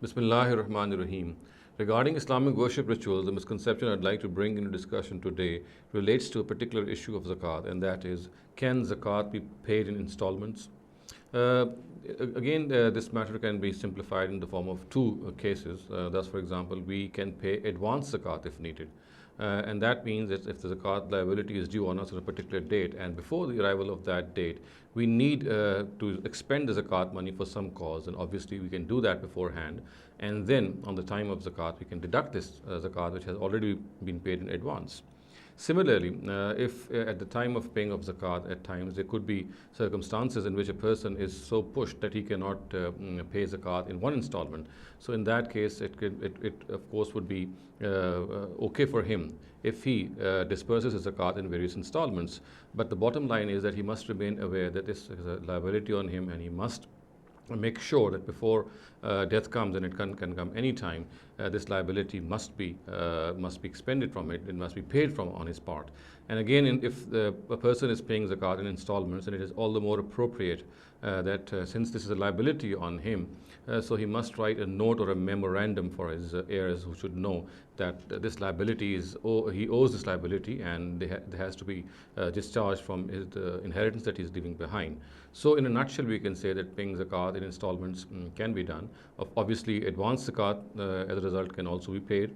Bismillahir Rahmanir Rahim. Regarding Islamic worship rituals, the misconception I'd like to bring into discussion today relates to a particular issue of zakat, and that is, can zakat be paid in installments? Uh, this matter can be simplified in the form of two cases. Thus, for example, we can pay advance zakat if needed. And that means that if the zakat liability is due on us on a particular date, and before the arrival of that date, we need to expend the zakat money for some cause, and obviously we can do that beforehand. And then, on the time of zakat, we can deduct this zakat which has already been paid in advance. Similarly, if at the time of paying of zakat, at times there could be circumstances in which a person is so pushed that he cannot pay zakat in one installment. So in that case, it of course would be okay for him if he disperses his zakat in various installments. But the bottom line is that he must remain aware that this is a liability on him, and he must make sure that before death comes, and it can come any time, this liability must be expended from it. It must be paid from on his part. And again, if a person is paying zakat in installments, then it is all the more appropriate that since this is a liability on him, so he must write a note or a memorandum for his heirs, who should know that this liability is he owes this liability, and there has to be discharged from his inheritance that he is leaving behind. So in a nutshell, we can say that paying zakat in installments can be done. Obviously, advance zakat as a result can also be paid,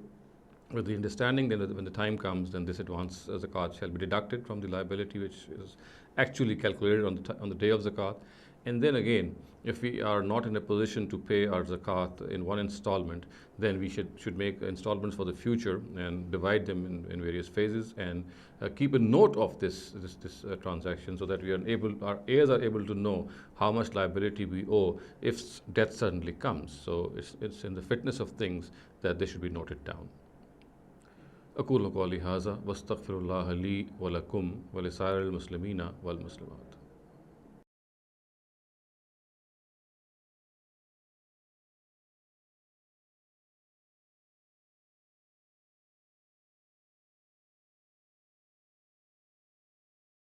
with the understanding that when the time comes, then this advance zakat shall be deducted from the liability which is actually calculated on the day of zakat. And then again, if we are not in a position to pay our zakat in one installment, then we should make installments for the future and divide them in various phases, and keep a note of this transaction, so that our heirs are able to know how much liability we owe if death suddenly comes. So it's in the fitness of things that they should be noted down. أقول قولي هذا واستغفر الله لي ولكم ولسائر المسلمين والمسلمات.